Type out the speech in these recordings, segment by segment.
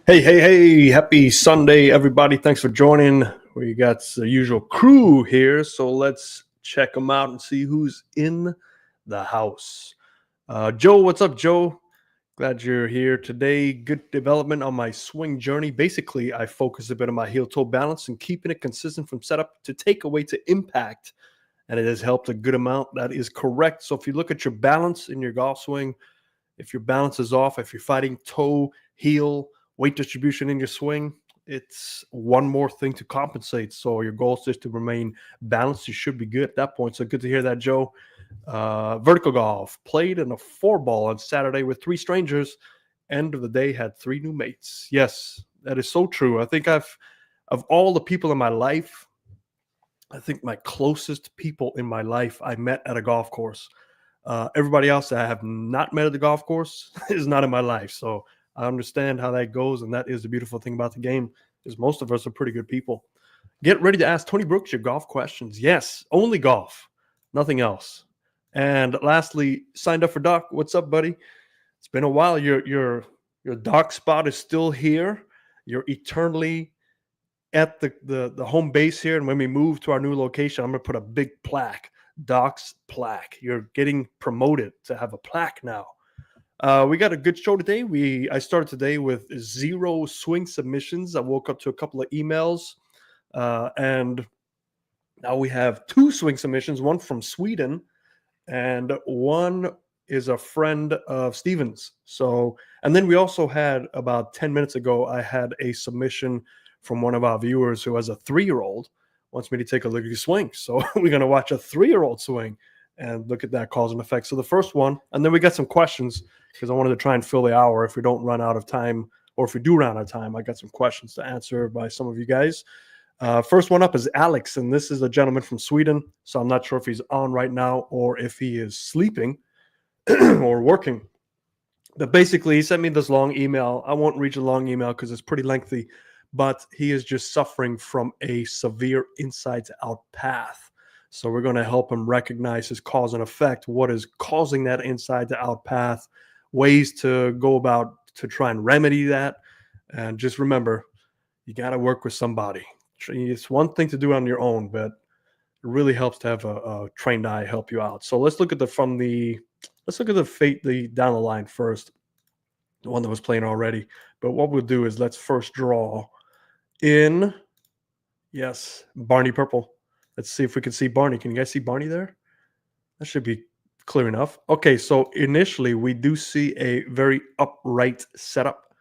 Hey, happy Sunday, everybody. Thanks for joining. We got the usual crew here, so let's check them out and see who's in the house. Joe, what's up, Joe? Glad you're here today. Good development on my swing journey. Basically, I focus a bit on my heel-toe balance and keeping it consistent from setup to takeaway to impact, and it has helped a good amount. That is correct. So if you look at your balance in your golf swing, if your balance is off, if you're fighting toe, heel, weight distribution in your swing, it's one more thing to compensate. So your goal is just to remain balanced. You should be good at that point. So good to hear that, Joe. Vertical golf, played in a 4-ball on Saturday with 3 strangers. End of the day, had 3 new mates. Yes, that is so true. I think of all the people in my life, I think my closest people in my life I met at a golf course. Everybody else that I have not met at the golf course is not in my life. So I understand how that goes, and that is the beautiful thing about the game is most of us are pretty good people. Get ready to ask Tony Brooks your golf questions. Yes, only golf, nothing else. And lastly, signed up for Doc. What's up, buddy? It's been a while. Your Doc spot is still here. You're eternally at the home base here. And when we move to our new location, I'm going to put a big plaque. Doc's plaque. You're getting promoted to have a plaque now. We got a good show today. I started today with 0 swing submissions. I woke up to a couple of emails, and now we have 2 swing submissions. One from Sweden, and one is a friend of Steven's. So, and then we also had about 10 minutes ago, I had a submission from one of our viewers who has a 3-year-old. Wants me to take a look at your swing. So we're going to watch a 3-year-old swing and look at that cause and effect. So the first one, and then we got some questions because I wanted to try and fill the hour. If we don't run out of time, or if we do run out of time, I got some questions to answer by some of you guys. First one up is Alex, and this is a gentleman from Sweden. So I'm not sure if he's on right now or if he is sleeping or working. But basically, he sent me this long email. I won't read a long email because it's pretty lengthy. But he is just suffering from a severe inside-out path. So we're going to help him recognize his cause and effect, what is causing that inside-out path, ways to go about to try and remedy that. And just remember, you got to work with somebody. It's one thing to do on your own, but it really helps to have a trained eye help you out. So let's look at the fate down the line first, the one that was playing already. But what we'll do is let's first draw in, yes, Barney Purple. Let's see if we can see Barney. Can you guys see Barney there? That should be clear enough. Okay, so initially we do see a very upright setup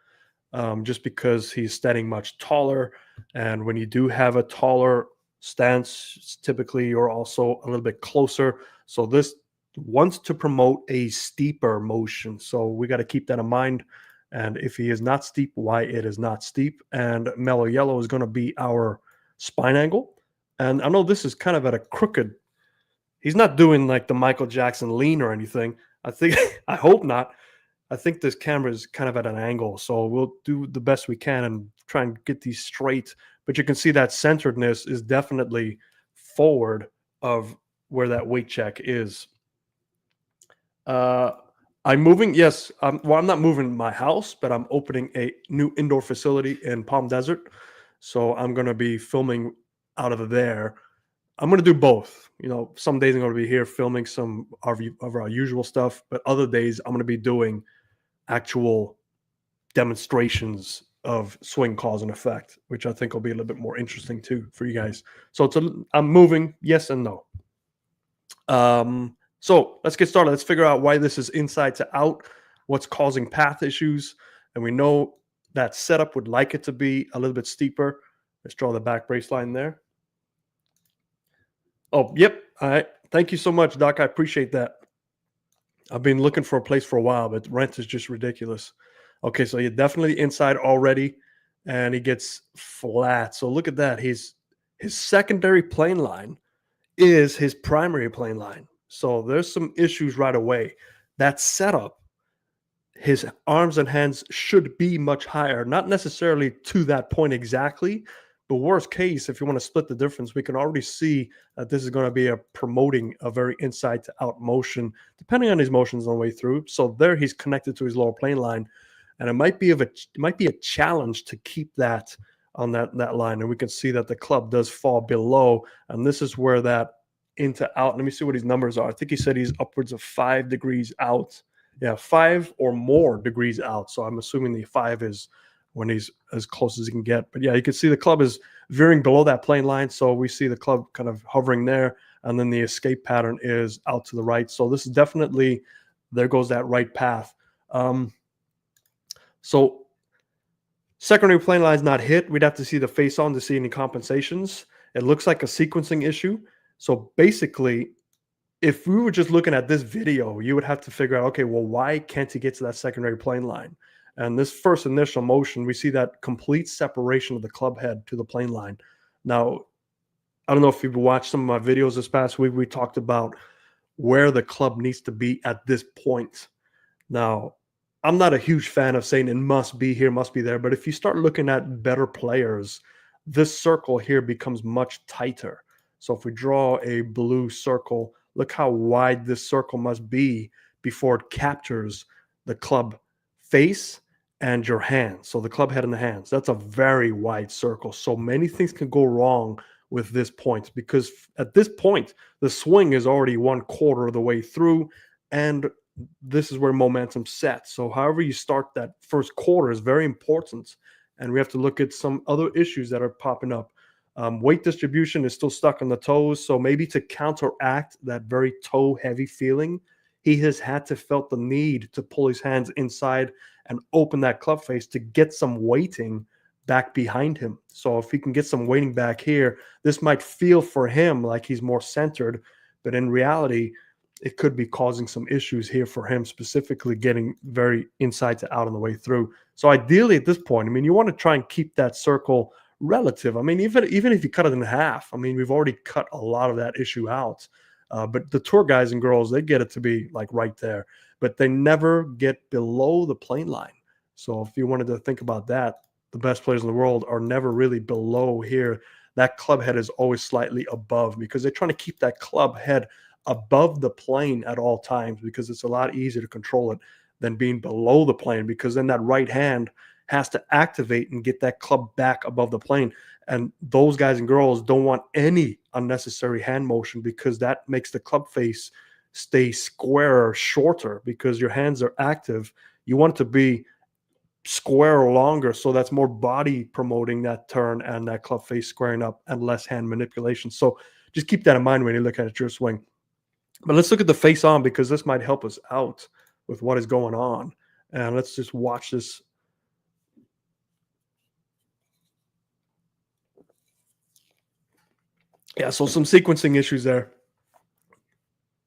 just because he's standing much taller. And when you do have a taller stance, typically you're also a little bit closer. So this wants to promote a steeper motion. So we got to keep that in mind. And if he is not steep, why it is not steep. And mellow yellow is going to be our spine angle. And I know this is kind of at a crooked. He's not doing like the Michael Jackson lean or anything. I hope not. I think this camera is kind of at an angle. So we'll do the best we can and try and get these straight. But you can see that centeredness is definitely forward of where that weight check is. I'm moving. Yes. I'm not moving my house, but I'm opening a new indoor facility in Palm Desert. So I'm going to be filming out of there. I'm going to do both. Some days I'm going to be here filming some of our usual stuff, but other days I'm going to be doing actual demonstrations of swing cause and effect, which I think will be a little bit more interesting too for you guys. So I'm moving. Yes and no. So let's get started. Let's figure out why this is inside to out, what's causing path issues. And we know that setup would like it to be a little bit steeper. Let's draw the back brace line there. Oh, yep. All right. Thank you so much, Doc. I appreciate that. I've been looking for a place for a while, but rent is just ridiculous. Okay, so you're definitely inside already, and he gets flat. So look at that. His secondary plane line is his primary plane line. So there's some issues right away. That setup, his arms and hands should be much higher, not necessarily to that point exactly, but worst case, if you want to split the difference, we can already see that this is going to be promoting a very inside to out motion, depending on his motions on the way through. So there he's connected to his lower plane line. And it might be a challenge to keep that on that line. And we can see that the club does fall below. And this is where that into out. Let me see what his numbers are. I think he said he's upwards of 5 degrees out. Yeah, 5 or more degrees out. So I'm assuming the 5 is when he's as close as he can get. But yeah, you can see the club is veering below that plane line. So we see the club kind of hovering there. And then the escape pattern is out to the right. So this is definitely, there goes that right path. So secondary plane line is not hit. We'd have to see the face on to see any compensations. It looks like a sequencing issue. So basically, if we were just looking at this video, you would have to figure out, okay, well, why can't he get to that secondary plane line? And this first initial motion, we see that complete separation of the club head to the plane line. Now, I don't know if you've watched some of my videos this past week. We talked about where the club needs to be at this point. Now, I'm not a huge fan of saying it must be here, must be there. But if you start looking at better players, this circle here becomes much tighter. So if we draw a blue circle, look how wide this circle must be before it captures the club face and your hands. So the club head and the hands, that's a very wide circle. So many things can go wrong with this point, because at this point, the swing is already 1/4 of the way through, and this is where momentum sets. So however you start that first quarter is very important. And we have to look at some other issues that are popping up. Weight distribution is still stuck on the toes. So maybe to counteract that very toe heavy feeling, he has had to felt the need to pull his hands inside and open that club face to get some weighting back behind him. So if he can get some weighting back here, this might feel for him like he's more centered, but in reality, it could be causing some issues here for him, specifically getting very inside to out on the way through. So ideally at this point, I mean, you want to try and keep that circle relative. I mean, even if you cut it in half, I mean, we've already cut a lot of that issue out. But the tour guys and girls, they get it to be like right there, but they never get below the plane line. So if you wanted to think about that, the best players in the world are never really below here. That club head is always slightly above, because they're trying to keep that club head above the plane at all times, because it's a lot easier to control it than being below the plane, because then that right hand has to activate and get that club back above the plane. And those guys and girls don't want any unnecessary hand motion, because that makes the club face stay square or shorter, because your hands are active. You want it to be square or longer, so that's more body promoting that turn and that club face squaring up, and less hand manipulation. So just keep that in mind when you look at your swing. But let's look at the face on, because this might help us out with what is going on. And let's just watch this. Yeah, so some sequencing issues there.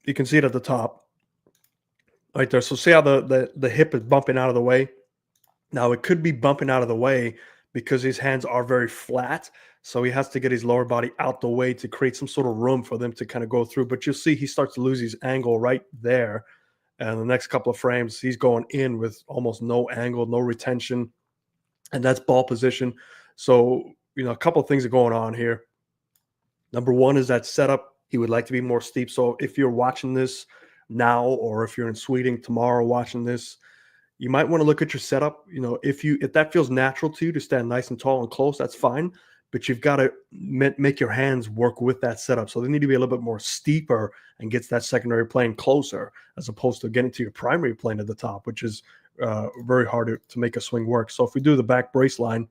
You can see it at the top right there. So see how the hip is bumping out of the way? Now it could be bumping out of the way because his hands are very flat. So he has to get his lower body out the way to create some sort of room for them to kind of go through. But you'll see he starts to lose his angle right there. And the next couple of frames, he's going in with almost no angle, no retention. And that's ball position. So, a couple of things are going on here. Number one is that setup. He would like to be more steep. So if you're watching this now, or if you're in Sweden tomorrow watching this, you might want to look at your setup. If that feels natural to you to stand nice and tall and close, that's fine. But you've got to make your hands work with that setup. So they need to be a little bit more steeper and gets that secondary plane closer, as opposed to getting to your primary plane at the top, which is very hard to make a swing work. So if we do the back brace line,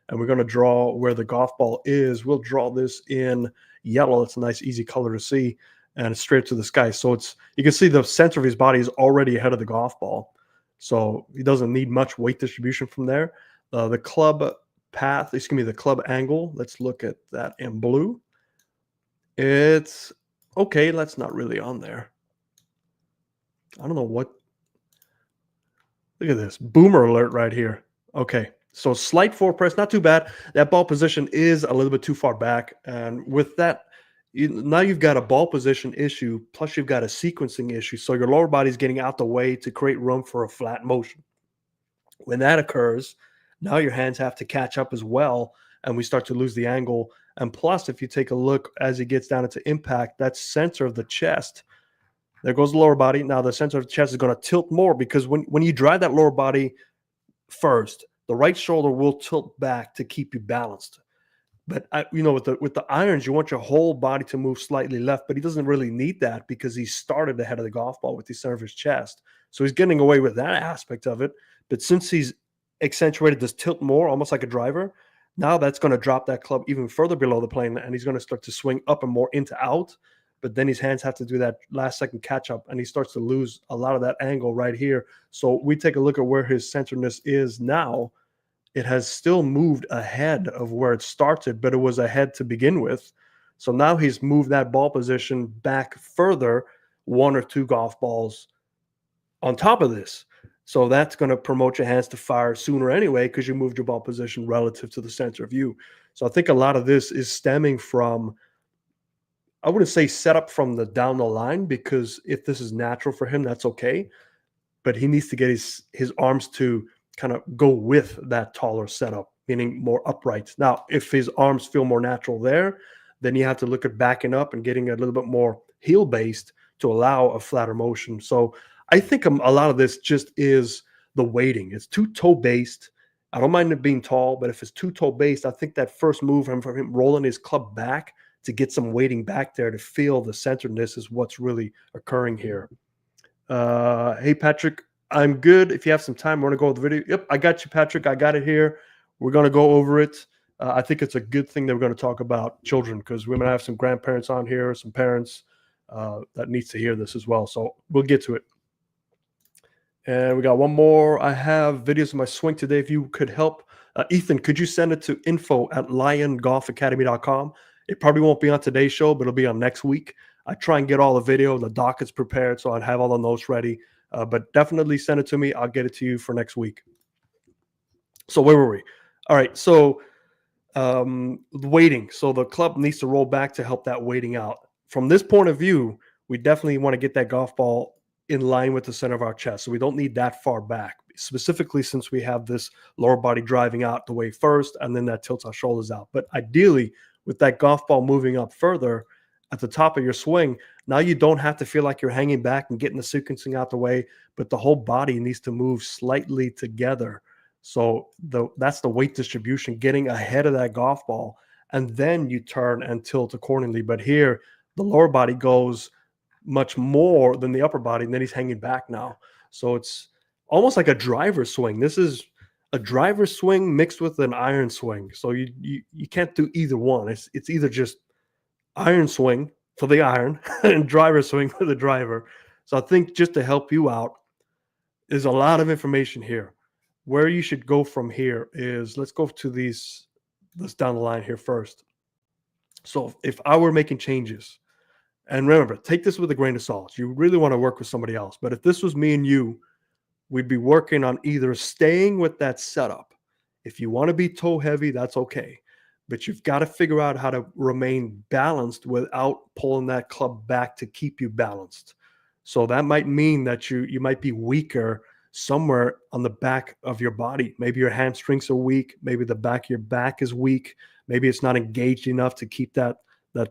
and we're going to draw where the golf ball is, we'll draw this in yellow. It's a nice, easy color to see, and it's straight to the sky. So you can see the center of his body is already ahead of the golf ball. So he doesn't need much weight distribution from there. The club path, the club angle, let's look at that in blue. It's okay. That's not really on there. I don't know what. Look at this. Boomer alert right here. Okay. So slight forward press, not too bad. That ball position is a little bit too far back. And with that, now you've got a ball position issue, plus you've got a sequencing issue. So your lower body is getting out the way to create room for a flat motion. When that occurs, now your hands have to catch up as well, and we start to lose the angle. And plus, if you take a look as he gets down into impact, that center of the chest, there goes the lower body. Now the center of the chest is going to tilt more, because when you drive that lower body first. The right shoulder will tilt back to keep you balanced. But with the irons, you want your whole body to move slightly left, but he doesn't really need that because he started ahead of the golf ball with the center of his chest. So he's getting away with that aspect of it. But since he's accentuated this tilt more, almost like a driver, now that's going to drop that club even further below the plane, and he's going to start to swing up and more into out. But then his hands have to do that last second catch up, and he starts to lose a lot of that angle right here. So we take a look at where his centeredness is now. It has still moved ahead of where it started, but it was ahead to begin with. So now he's moved that ball position back further, 1 or 2 golf balls on top of this. So that's going to promote your hands to fire sooner anyway, because you moved your ball position relative to the center of you. So I think a lot of this is stemming from, I wouldn't say set up from the down the line, because if this is natural for him, that's okay. But he needs to get his arms to kind of go with that taller setup, meaning more upright. Now, if his arms feel more natural there, then you have to look at backing up and getting a little bit more heel based to allow a flatter motion. So I think a lot of this just is the weighting. It's too toe based. I don't mind it being tall, but if it's too toe based, I think that first move from him rolling his club back to get some weighting back there to feel the centeredness is what's really occurring here. Hey, Patrick, I'm good. If you have some time, we're going to go over the video. Yep, I got you, Patrick. I got it here. We're going to go over it. I think it's a good thing that we're going to talk about children, because we're going to have some grandparents on here, some parents that needs to hear this as well. So we'll get to it. And we got one more. I have videos of my swing today. If you could help, Ethan, could you send it to info@liongolfacademy.com? It probably won't be on today's show, but it'll be on next week. I try and get all the video, the dockets prepared, so I'd have all the notes ready. But definitely send it to me. I'll get it to you for next week. So where were we? All right. So weighting. So the club needs to roll back to help that weighting out. From this point of view, we definitely want to get that golf ball in line with the center of our chest. So we don't need that far back, specifically since we have this lower body driving out the way first, and then that tilts our shoulders out. But ideally, with that golf ball moving up further at the top of your swing, now you don't have to feel like you're hanging back and getting the sequencing out the way, but the whole body needs to move slightly together. So that's the weight distribution, getting ahead of that golf ball, and then you turn and tilt accordingly. But here, the lower body goes much more than the upper body, and then he's hanging back now. So it's almost like a driver swing. This is a driver swing mixed with an iron swing. So you can't do either one. It's either just iron swing for the iron and driver swing for the driver. So I think just to help you out, there's a lot of information here. Where you should go from here is, let's go to this down the line here first. So if I were making changes, and remember, take this with a grain of salt. You really want to work with somebody else. But if this was me and you, we'd be working on either staying with that setup. If you want to be toe heavy, that's okay. But you've got to figure out how to remain balanced without pulling that club back to keep you balanced. So that might mean that you might be weaker somewhere on the back of your body. Maybe your hamstrings are weak. Maybe the back of your back is weak. Maybe it's not engaged enough to keep that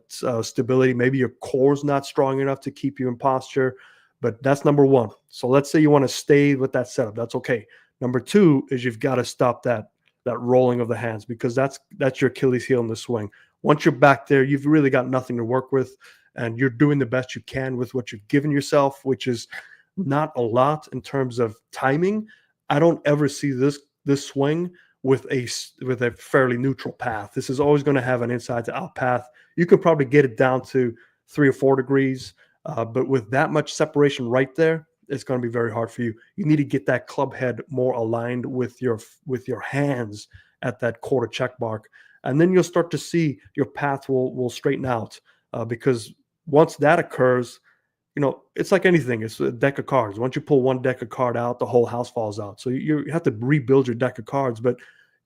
stability. Maybe your core is not strong enough to keep you in posture. But that's number one. So let's say you want to stay with that setup. That's okay. Number two is you've got to stop that rolling of the hands, because that's your Achilles heel in the swing. Once you're back there, you've really got nothing to work with, and you're doing the best you can with what you've given yourself, which is not a lot in terms of timing. I don't ever see this swing with a fairly neutral path. This is always going to have an inside to out path. You could probably get it down to 3 or 4 degrees, but with that much separation right there, it's going to be very hard for you. You need to get that club head more aligned with your hands at that quarter check mark, and then you'll start to see your path will straighten out, because once that occurs, it's like anything. It's a deck of cards. Once you pull one deck of card out, the whole house falls out. So you have to rebuild your deck of cards. But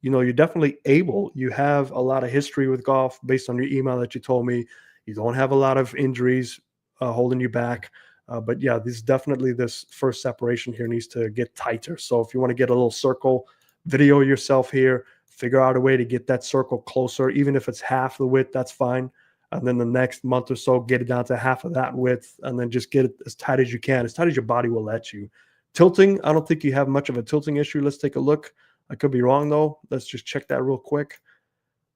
you're definitely able. You have a lot of history with golf based on your email that you told me. You don't have a lot of injuries holding you back. But yeah, this first separation here needs to get tighter. So if you want to get a little circle, video yourself here, figure out a way to get that circle closer. Even if it's half the width, that's fine. And then the next month or so, get it down to half of that width, and then just get it as tight as you can, as tight as your body will let you. Tilting, I don't think you have much of a tilting issue. Let's take a look. I could be wrong though. Let's just check that real quick.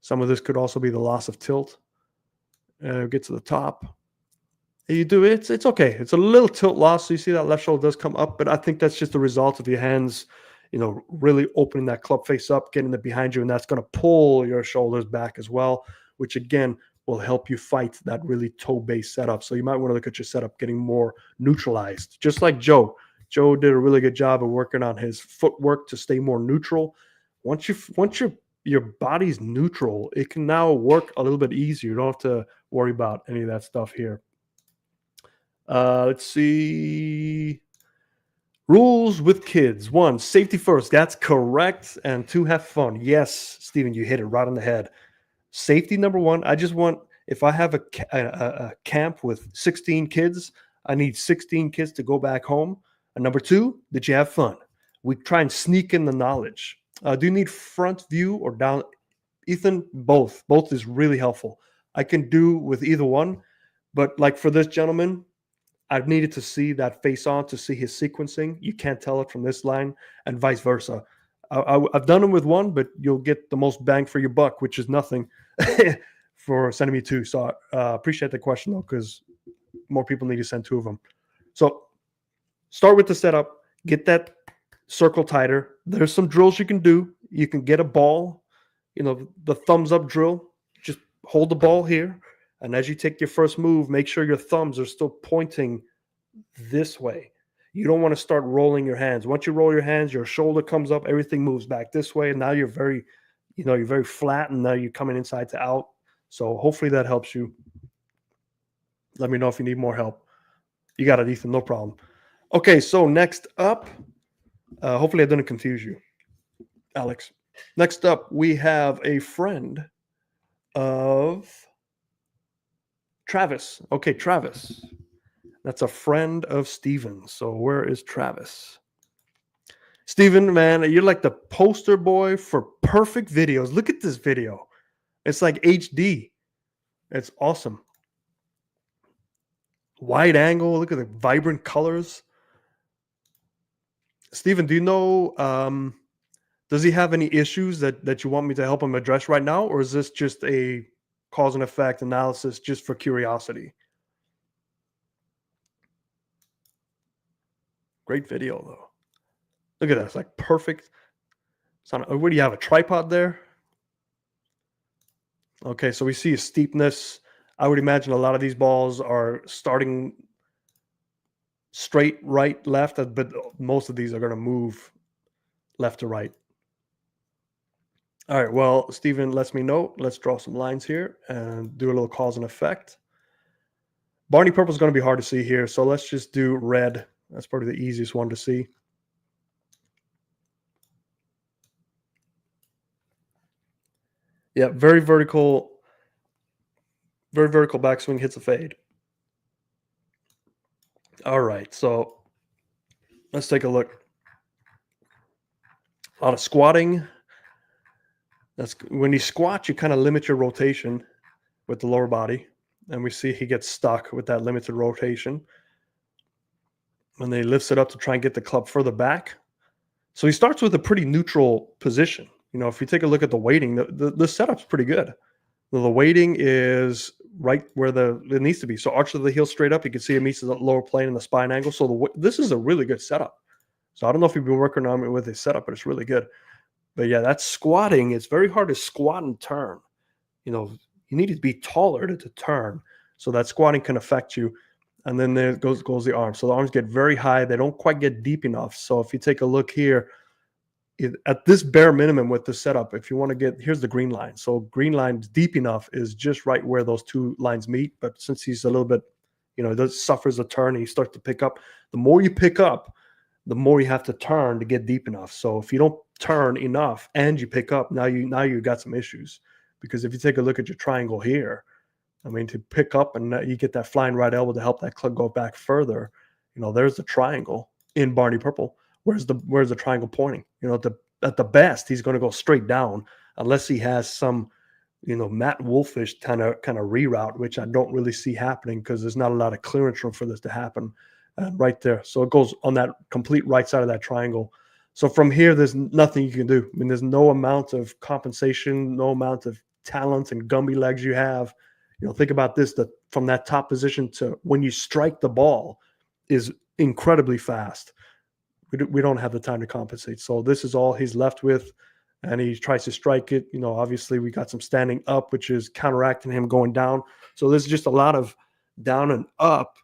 Some of this could also be the loss of tilt. Get to the top. You do it. It's okay. It's a little tilt loss. So you see that left shoulder does come up, but I think that's just the result of your hands, really opening that club face up, getting it behind you, and that's going to pull your shoulders back as well, which again will help you fight that really toe-based setup. So you might want to look at your setup getting more neutralized, just like Joe. Joe did a really good job of working on his footwork to stay more neutral. Once your body's neutral, it can now work a little bit easier. You don't have to worry about any of that stuff here. Let's see. Rules with kids. 1, safety first. That's correct. And 2, have fun. Yes, Steven, you hit it right on the head. Safety number 1. I just want, if I have a camp with 16 kids, I need 16 kids to go back home. And number 2, did you have fun? We try and sneak in the knowledge. Do you need front view or down? Ethan, both. Both is really helpful. I can do with either one. But like for this gentleman, I've needed to see that face on to see his sequencing. You can't tell it from this line, and vice versa. I've done them with one, but you'll get the most bang for your buck, which is nothing for sending me 2. So appreciate the question, though, because more people need to send 2 of them. So start with the setup. Get that circle tighter. There's some drills you can do. You can get a ball, the thumbs up drill. Just hold the ball here. And as you take your first move, make sure your thumbs are still pointing this way. You don't want to start rolling your hands. Once you roll your hands, your shoulder comes up, everything moves back this way. And now you're very flat, and now you're coming inside to out. So hopefully that helps you. Let me know if you need more help. You got it, Ethan, no problem. Okay, so next up, hopefully I didn't confuse you, Alex. Next up, we have a friend of Travis. Okay, Travis. That's a friend of Steven. So where is Travis? Steven, man, you're like the poster boy for perfect videos. Look at this video. It's like HD. It's awesome. Wide angle. Look at the vibrant colors. Steven, do you know, does he have any issues that you want me to help him address right now? Or is this just a cause and effect analysis just for curiosity? Great video, though. Look at that. It's like perfect. Where do you have a tripod there? Okay, so we see a steepness. I would imagine a lot of these balls are starting straight right, left, but most of these are going to move left to right. All right, well, Steven lets me know. Let's draw some lines here and do a little cause and effect. Barney purple is going to be hard to see here, so let's just do red. That's probably the easiest one to see. Yeah, very vertical backswing, hits a fade. All right, so let's take a look. A lot of squatting. That's when you squat, you kind of limit your rotation with the lower body. And we see he gets stuck with that limited rotation. And then he lifts it up to try and get the club further back. So he starts with a pretty neutral position. If you take a look at the weighting, the setup's pretty good. The weighting is right where it needs to be. So arch of the heel straight up. You can see it meets the lower plane and the spine angle. So this is a really good setup. So I don't know if you've been working on it with his setup, but it's really good. But yeah, that's squatting. It's very hard to squat and turn. You need to be taller to turn. So that squatting can affect you. And then there goes the arms. So the arms get very high. They don't quite get deep enough. So if you take a look here, at this bare minimum with the setup, if you want to here's the green line. So green line deep enough is just right where those 2 lines meet. But since he's a little bit, suffers a turn, and he starts to pick up. The more you pick up, the more you have to turn to get deep enough. So if you don't turn enough and you pick up, now you got some issues. Because if you take a look at your triangle here, I mean, to pick up and you get that flying right elbow to help that club go back further, there's the triangle in Barney purple. Where's the triangle pointing? At the best, he's going to go straight down unless he has some, Matt Wolfish kind of reroute, which I don't really see happening because there's not a lot of clearance room for this to happen right there. So it goes on that complete right side of that triangle. So from here, there's nothing you can do. I mean, there's no amount of compensation, no amount of talent and Gumby legs you have. Think about this, that from that top position to when you strike the ball is incredibly fast. We don't have the time to compensate. So this is all he's left with, and he tries to strike it. Obviously we got some standing up, which is counteracting him going down. So there's just a lot of down and up,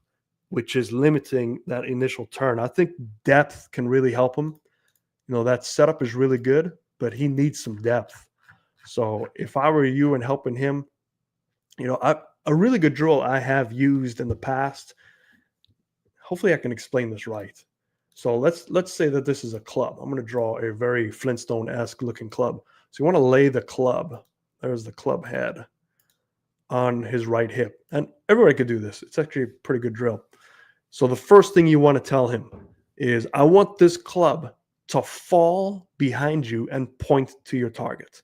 which is limiting that initial turn. I think depth can really help him. That setup is really good, but he needs some depth. So if I were you and helping him, a really good drill I have used in the past. Hopefully I can explain this right. So let's say that this is a club. I'm going to draw a very Flintstone-esque looking club. So you want to lay the club. There's the club head on his right hip. And everybody could do this. It's actually a pretty good drill. So the first thing you want to tell him is, I want this club to fall behind you and point to your target.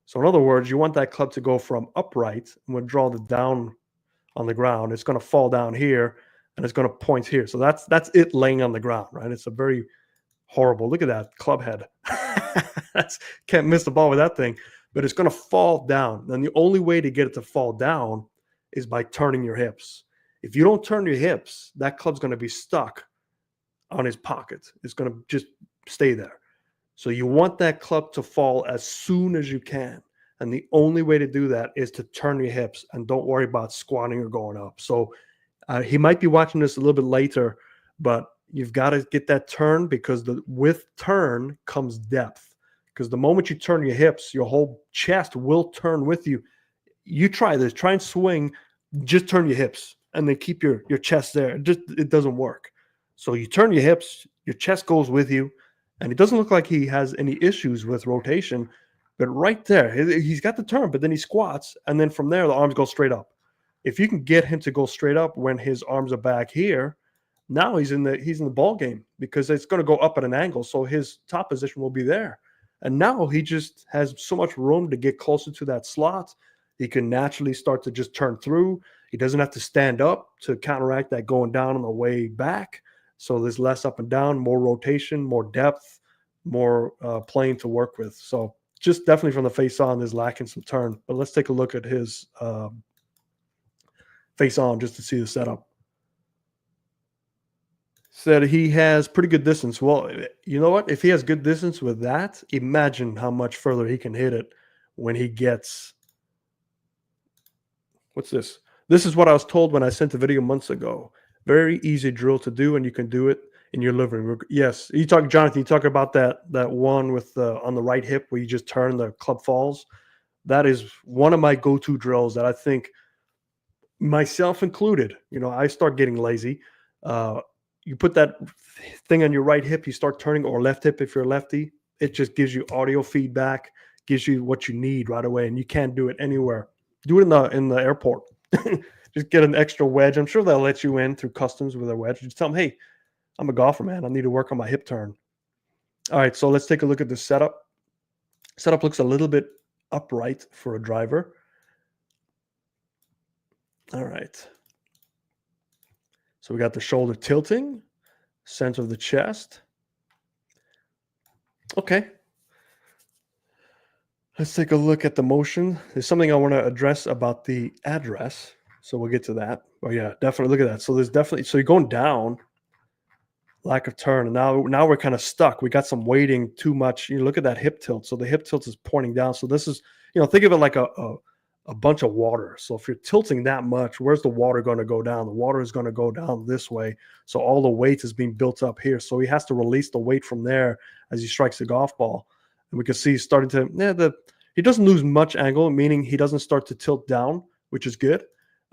So in other words, you want that club to go from upright, and we'll draw the down on the ground. It's going to fall down here, and it's going to point here. So that's it laying on the ground, right? It's a very horrible. Look at that club head. Can't miss the ball with that thing. But it's going to fall down. And the only way to get it to fall down is by turning your hips. If you don't turn your hips, that club's going to be stuck on his pocket. It's going to just stay there. So you want that club to fall as soon as you can. And the only way to do that is to turn your hips, and don't worry about squatting or going up. So he might be watching this a little bit later, but you've got to get that turn, because with turn comes depth. Because the moment you turn your hips, your whole chest will turn with you. You try this, try and swing, just turn your hips and then keep your chest there. It doesn't work. So you turn your hips, your chest goes with you, and it doesn't look like he has any issues with rotation. But right there, he's got the turn, but then he squats, and then from there, the arms go straight up. If you can get him to go straight up when his arms are back here, now he's in the ball game, because it's going to go up at an angle. So his top position will be there. And now he just has so much room to get closer to that slot. He can naturally start to just turn through. He doesn't have to stand up to counteract that going down on the way back. So there's less up and down, more rotation, more depth, more plane to work with. So just definitely from the face on, there's lacking some turn. But let's take a look at his face on just to see the setup. Said he has pretty good distance. Well, you know what? If he has good distance with that, imagine how much further he can hit it when he gets... What's this? This is what I was told when I sent the video months ago. Very easy drill to do, and you can do it in your living room. Yes, Jonathan, you talk about that one with on the right hip where you just turn, the club falls. That is one of my go-to drills that I think, myself included, I start getting lazy. You put that thing on your right hip, you start turning, or left hip if you're a lefty. It just gives you audio feedback, gives you what you need right away, and you can't do it anywhere. Do it in the airport. Just get an extra wedge. I'm sure they'll let you in through customs with a wedge. Just tell them, hey, I'm a golfer, man. I need to work on my hip turn. All right, so let's take a look at the setup. Setup looks a little bit upright for a driver. All right. So we got the shoulder tilting, center of the chest. Okay. Let's take a look at the motion. There's something I want to address about the address. So we'll get to that. Oh yeah, definitely. Look at that. So there's definitely, so you're going down, lack of turn. And now we're kind of stuck. We got some weighting too much. You look at that hip tilt. So the hip tilt is pointing down. So this is, think of it like a bunch of water. So if you're tilting that much, where's the water going to go down? The water is going to go down this way. So all the weight is being built up here. So he has to release the weight from there as he strikes the golf ball. And we can see he's starting to, he doesn't lose much angle, meaning he doesn't start to tilt down, which is good.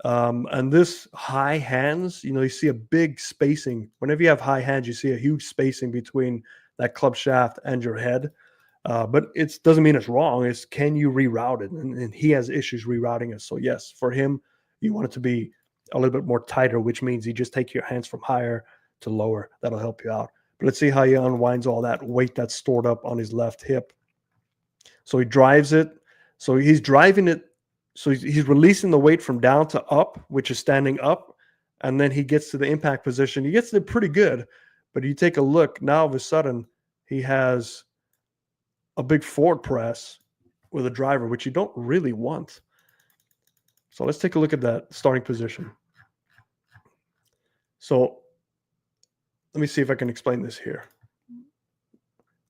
And this high hands, you see a big spacing. Whenever you have high hands, you see a huge spacing between that club shaft and your head. But it doesn't mean it's wrong. It's, can you reroute it? And he has issues rerouting it. So yes, for him, you want it to be a little bit more tighter, which means you just take your hands from higher to lower. That'll help you out. But let's see how he unwinds all that weight that's stored up on his left hip. So he drives it. So he's driving it. So he's releasing the weight from down to up, which is standing up. And then he gets to the impact position. He gets it pretty good. But you take a look, now all of a sudden, he has a big forward press with a driver, which you don't really want. So let's take a look at that starting position. So let me see if I can explain this here.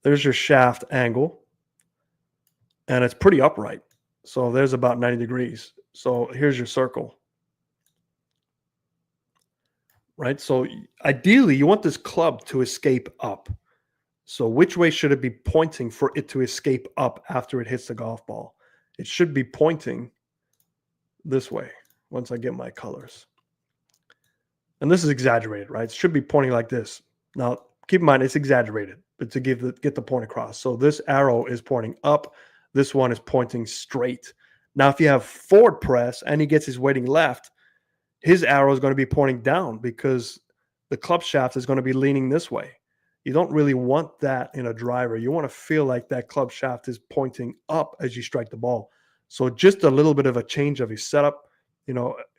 There's your shaft angle, and it's pretty upright. So there's about 90 degrees. So here's your circle, right? So ideally, you want this club to escape up. So which way should it be pointing for it to escape up after it hits the golf ball? It should be pointing this way once I get my colors. And this is exaggerated, right? It should be pointing like this. Now, keep in mind, it's exaggerated, but to get the point across. So this arrow is pointing up. This one is pointing straight. Now, if you have forward press and he gets his weighting left, his arrow is going to be pointing down because the club shaft is going to be leaning this way. You don't really want that in a driver. You want to feel like that club shaft is pointing up as you strike the ball. So just a little bit of a change of his setup,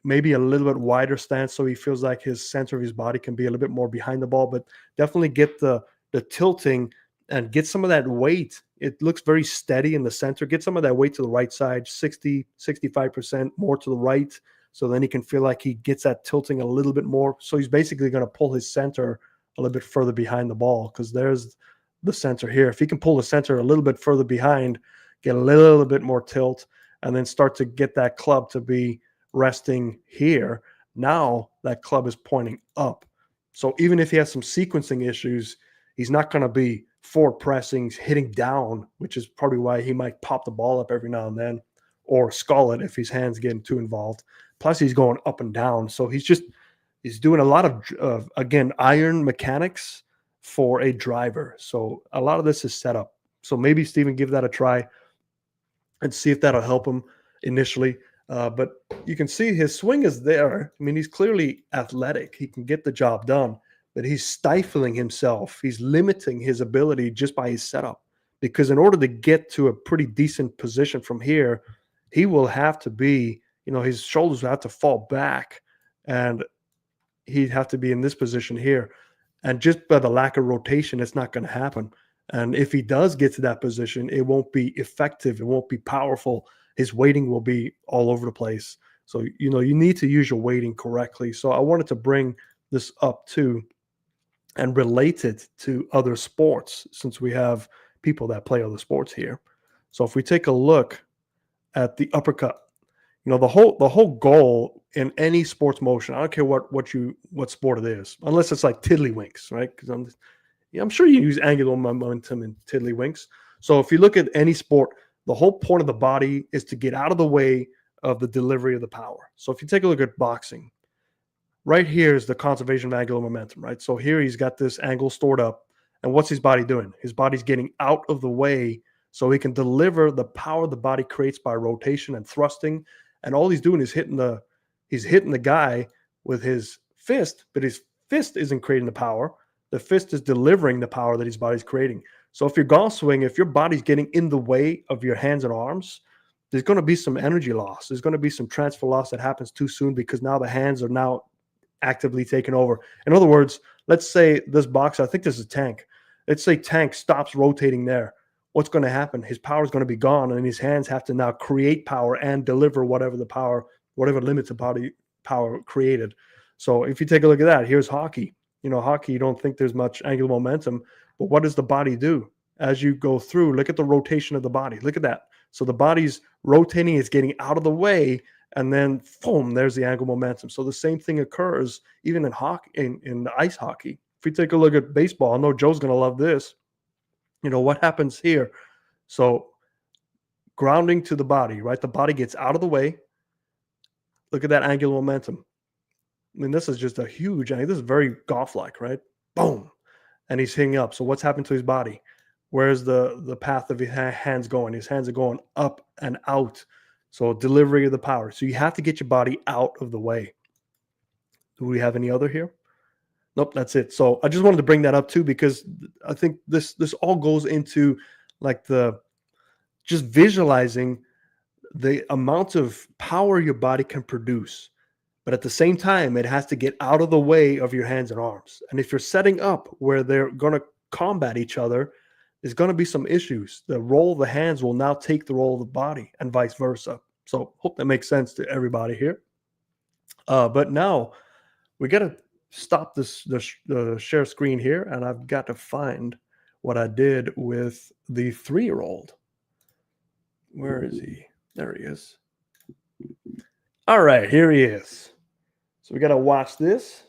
maybe a little bit wider stance so he feels like his center of his body can be a little bit more behind the ball, but definitely get the tilting and get some of that weight. It looks very steady in the center. Get some of that weight to the right side, 60, 65% more to the right. So then he can feel like he gets that tilting a little bit more. So he's basically going to pull his center a little bit further behind the ball because there's the center here. If he can pull the center a little bit further behind, get a little bit more tilt, and then start to get that club to be resting here, now that club is pointing up. So even if he has some sequencing issues, he's not going to be forward pressing, hitting down, which is probably why he might pop the ball up every now and then or skull it if his hands getting too involved. Plus, he's going up and down. So he's doing a lot of, again, iron mechanics for a driver. So a lot of this is set up. So maybe, Steven, give that a try and see if that'll help him initially. But you can see his swing is there. I mean, he's clearly athletic. He can get the job done, but he's stifling himself. He's limiting his ability just by his setup. Because in order to get to a pretty decent position from here, he will have to be, his shoulders will have to fall back and he'd have to be in this position here. And just by the lack of rotation, it's not going to happen. And if he does get to that position, it won't be effective. It won't be powerful. His weighting will be all over the place. So, you need to use your weighting correctly. So I wanted to bring this up too and relate it to other sports since we have people that play other sports here. So if we take a look at the uppercut, the whole goal in any sports motion, I don't care what sport it is, unless it's like tiddlywinks, right? Because I'm sure you use angular momentum in tiddlywinks. So if you look at any sport, the whole point of the body is to get out of the way of the delivery of the power. So if you take a look at boxing, right here is the conservation of angular momentum, right? So here he's got this angle stored up. And what's his body doing? His body's getting out of the way so he can deliver the power the body creates by rotation and thrusting. And all he's doing is hitting the guy with his fist, but his fist isn't creating the power. The fist is delivering the power that his body's creating. So if your golf swing, if your body's getting in the way of your hands and arms, there's going to be some energy loss. There's going to be some transfer loss that happens too soon because now the hands are now actively taking over. In other words, let's say this boxer, I think this is Tank. Let's say Tank stops rotating there. What's going to happen? His power is going to be gone, and his hands have to now create power and deliver whatever limits the body power created. So if you take a look at that, here's hockey. Hockey, you don't think there's much angular momentum, but what does the body do as you go through? Look at the rotation of the body. Look at that. So the body's rotating, it's getting out of the way, and then boom, there's the angular momentum. So the same thing occurs even in hockey, in ice hockey. If we take a look at baseball, I know Joe's going to love this. What happens here? So grounding to the body, right? The body gets out of the way. Look at that angular momentum. I mean, this is just a huge, this is very golf-like, right? Boom. And he's hitting up. So what's happened to his body? Where's the path of his hands going? His hands are going up and out. So delivery of the power. So you have to get your body out of the way. Do we have any other here? Nope, that's it. So I just wanted to bring that up too, because I think this all goes into like just visualizing the amount of power your body can produce. But at the same time, it has to get out of the way of your hands and arms. And if you're setting up where they're going to combat each other, there's going to be some issues. The role of the hands will now take the role of the body and vice versa. So hope that makes sense to everybody here. But now we got to stop the share screen here, and I've got to find what I did with the 3-year-old. Where is he? There he is. All right, here he is. So we got to watch this.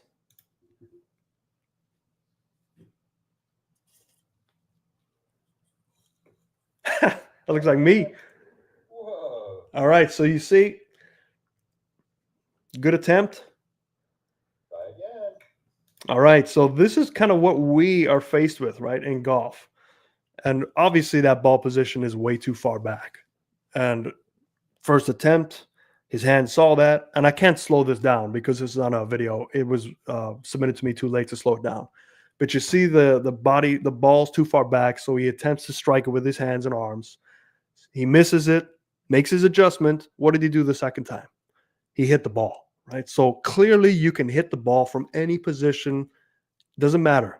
That looks like me. Whoa. All right, so you see, good attempt. Try again. All right, so this is kind of what we are faced with, right, in golf. And obviously that ball position is way too far back. And first attempt, his hand saw that, and I can't slow this down because this is on a video. It was submitted to me too late to slow it down. But you see the ball's too far back, so he attempts to strike it with his hands and arms. He misses it, makes his adjustment. What did he do the second time? He hit the ball, right? So clearly you can hit the ball from any position. Doesn't matter.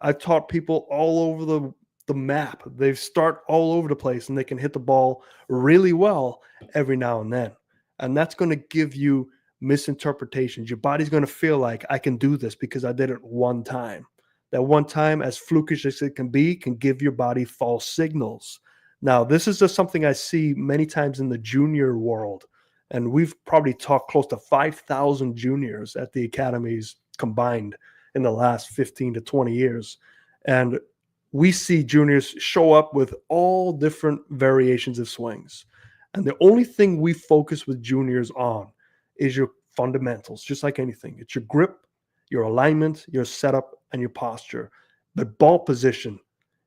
I've taught people all over the map. They start all over the place, and they can hit the ball really well every now and then. And that's going to give you misinterpretations. Your body's going to feel like, I can do this because I did it one time. That one time, as flukish as it can be, can give your body false signals. Now, this is just something I see many times in the junior world. And we've probably taught close to 5,000 juniors at the academies combined in the last 15 to 20 years. And we see juniors show up with all different variations of swings. And the only thing we focus with juniors on is your fundamentals, just like anything. It's your grip, your alignment, your setup, and your posture. But ball position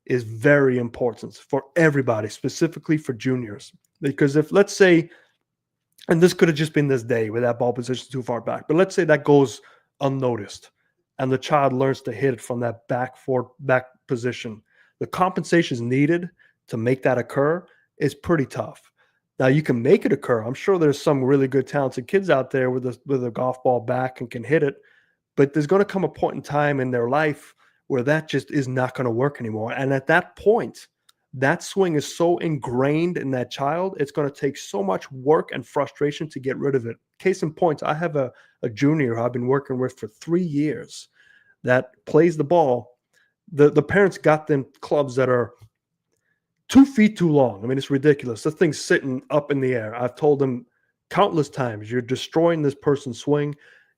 is very important for everybody, specifically for juniors. Because if, let's say, and this could have just been this day with that ball position too far back, but let's say that goes unnoticed and the child learns to hit it from that back position, the compensations needed to make that occur is pretty tough. Now, you can make it occur. I'm sure there's some really good, talented kids out there with a golf ball back and can hit it, but there's going to come a point in time in their life where that just is not going to work anymore. And at that point, that swing is so ingrained in that child, it's going to take so much work and frustration to get rid of it. Case in point, I have a junior who I've been working with for 3 years that plays the ball. The parents got them clubs that are 2 feet too long. I mean, it's ridiculous. The thing's sitting up in the air. I've told them countless times, you're destroying this person's swing.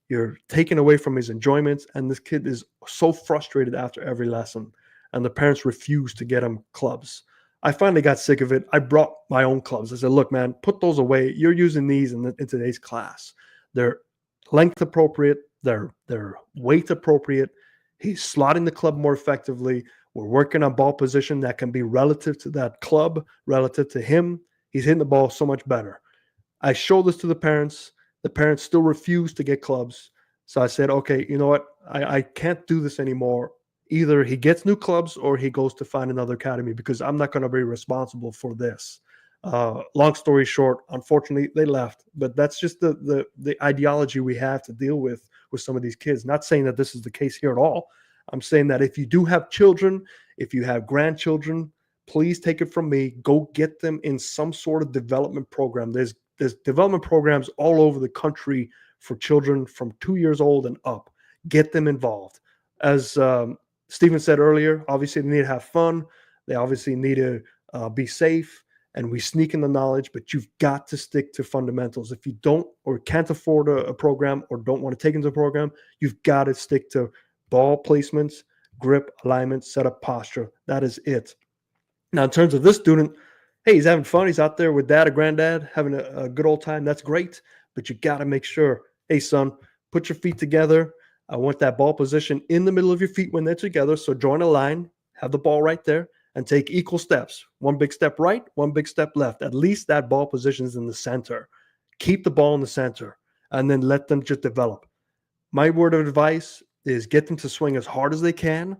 You're taking away from his enjoyment. And this kid is so frustrated after every lesson. And the parents refuse to get him clubs. I finally got sick of it. I brought my own clubs. I said, look, man, put those away. You're using these in today's class. They're length appropriate. They're weight appropriate. He's slotting the club more effectively. We're working on ball position that can be relative to that club, relative to him. He's hitting the ball so much better. I showed this to the parents. The parents still refuse to get clubs. So I said, okay, you know what? I can't do this anymore. Either he gets new clubs or he goes to find another academy because I'm not going to be responsible for this. Long story short, unfortunately, they left. But that's just the ideology we have to deal with some of these kids. Not saying that this is the case here at all. I'm saying that if you do have children, if you have grandchildren, please take it from me. Go get them in some sort of development program. There's development programs all over the country for children from 2 years old and up. Get them involved. As Stephen said earlier, obviously they need to have fun. They obviously need to be safe, and we sneak in the knowledge, but you've got to stick to fundamentals. If you don't or can't afford a program or don't want to take into a program, you've got to stick to ball placements, grip, alignment, setup, posture. That is it. Now, in terms of this student, hey, he's having fun. He's out there with dad or granddad having a good old time. That's great, but you got to make sure, hey, son, put your feet together. I want that ball position in the middle of your feet when they're together. So join a line, have the ball right there, and take equal steps. One big step right, one big step left. At least that ball position is in the center. Keep the ball in the center, and then let them just develop. My word of advice is get them to swing as hard as they can,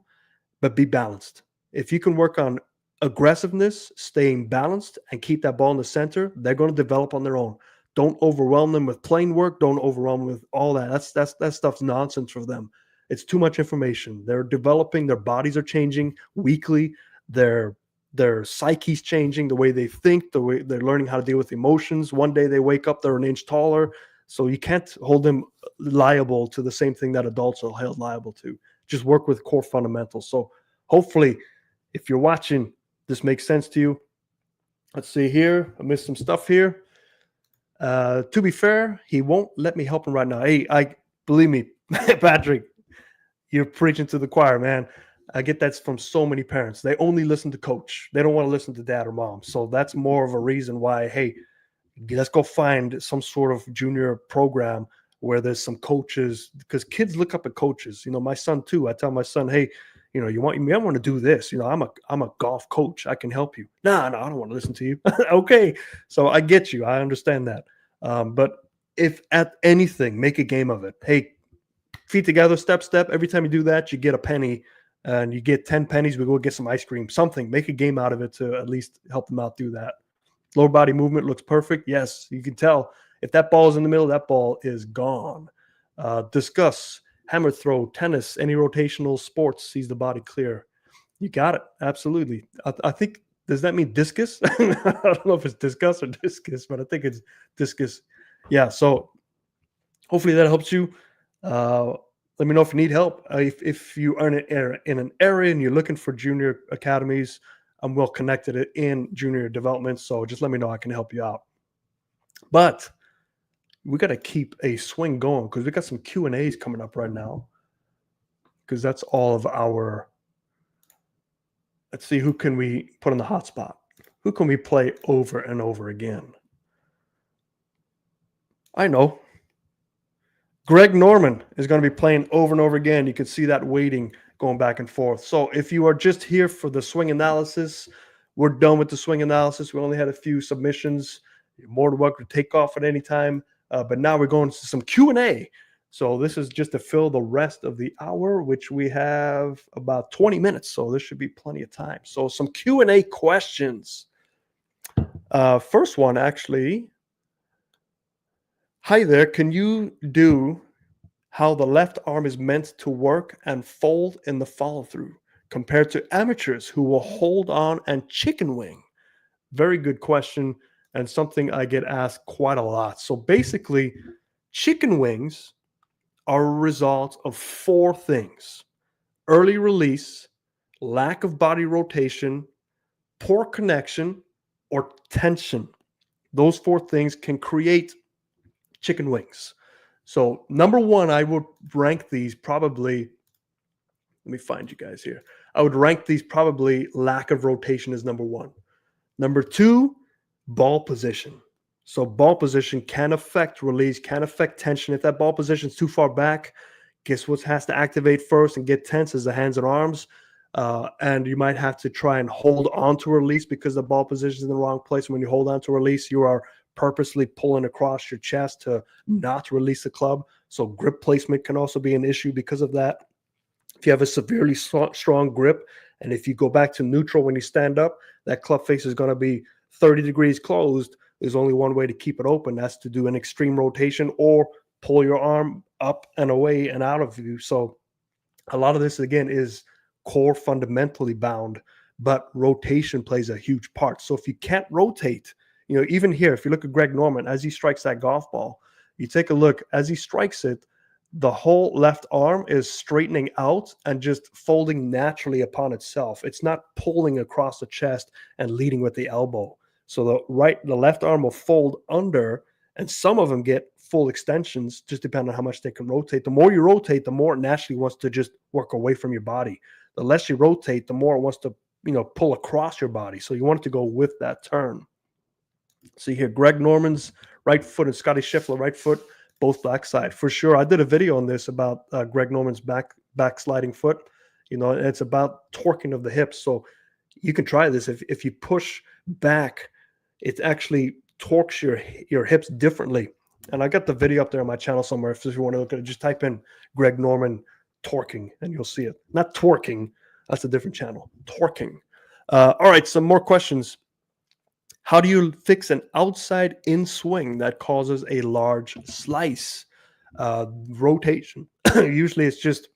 but be balanced. If you can work on aggressiveness, staying balanced, and keep that ball in the center, they're going to develop on their own. Don't overwhelm them with plain work. Don't overwhelm them with all that. That stuff's nonsense for them. It's too much information. They're developing. Their bodies are changing weekly. their psyche's changing, the way they think, the way they're learning how to deal with emotions. One day they wake up, they're an inch taller. So you can't hold them liable to the same thing that adults are held liable to. Just work with core fundamentals. So hopefully, if you're watching, this makes sense to you. Let's see here. I missed some stuff here. To be fair, he won't let me help him right now. Hey, I believe me, Patrick, you're preaching to the choir, man. I get that from so many parents. They only listen to coach. They don't want to listen to dad or mom. So that's more of a reason why, hey, let's go find some sort of junior program where there's some coaches, because kids look up at coaches. You know, my son too. I tell my son, hey, you know, you want me? I want to do this. You know, I'm a golf coach. I can help you. No, I don't want to listen to you. Okay, so I get you. I understand that. But if at anything, make a game of it. Hey, feet together, step. Every time you do that, you get a penny, and you get 10 pennies. We go get some ice cream. Something. Make a game out of it to at least help them out do that. Lower body movement looks perfect. Yes, you can tell if that ball is in the middle, that ball is gone. Discuss hammer throw, tennis, any rotational sports sees the body clear. You got it. Absolutely. I think, does that mean discus? I don't know if it's discuss or discus, but I think it's discus. Yeah. So hopefully that helps you. Let me know if you need help. If you are in an area and you're looking for junior academies, I'm well connected in junior development. So just let me know. I can help you out. But we got to keep a swing going because we got some Q&As coming up right now. Because that's all of our, let's see, who can we put on the hot spot? Who can we play over and over again? I know. Greg Norman is going to be playing over and over again. You can see that waiting going back and forth. So if you are just here for the swing analysis, we're done with the swing analysis. We only had a few submissions. You're more than welcome to take off at any time. But now we're going to some Q&A. So this is just to fill the rest of the hour, which we have about 20 minutes. So this should be plenty of time. So some Q&A questions. First one, actually. Hi there. Can you do how the left arm is meant to work and fold in the follow-through compared to amateurs who will hold on and chicken wing? Very good question, and something I get asked quite a lot. So basically, chicken wings are a result of four things: early release, lack of body rotation, poor connection, or tension. Those four things can create chicken wings. So number one, I would rank these probably, let me find you guys here. I would rank these probably lack of rotation as number one. Number two, ball position. So ball position can affect release, can affect tension. If that ball position is too far back, guess what has to activate first and get tense is the hands and arms. And you might have to try and hold on to release because the ball position is in the wrong place. When you hold on to release, you are purposely pulling across your chest to not release the club. So grip placement can also be an issue because of that. If you have a severely strong grip, and if you go back to neutral when you stand up, that club face is going to be 30 degrees closed. There's only one way to keep it open. That's to do an extreme rotation or pull your arm up and away and out of you. So a lot of this, again, is core fundamentally bound, but rotation plays a huge part. So if you can't rotate, you know, even here, if you look at Greg Norman, as he strikes that golf ball, you take a look, as he strikes it, the whole left arm is straightening out and just folding naturally upon itself. It's not pulling across the chest and leading with the elbow. So the left arm will fold under, and some of them get full extensions, just depending on how much they can rotate. The more you rotate, the more it naturally wants to just work away from your body. The less you rotate, the more it wants to, you know, pull across your body. So you want it to go with that turn. See here, Greg Norman's right foot and Scotty Scheffler right foot, both backside. For sure, I did a video on this about Greg Norman's backsliding foot. You know, it's about torquing of the hips. So you can try this. If you push back, it actually torques your hips differently. And I got the video up there on my channel somewhere. If you want to look at it, just type in Greg Norman torquing and you'll see it. Not twerking. That's a different channel. Torquing. All right, some more questions. How do you fix an outside in swing that causes a large slice? Rotation. Usually it's just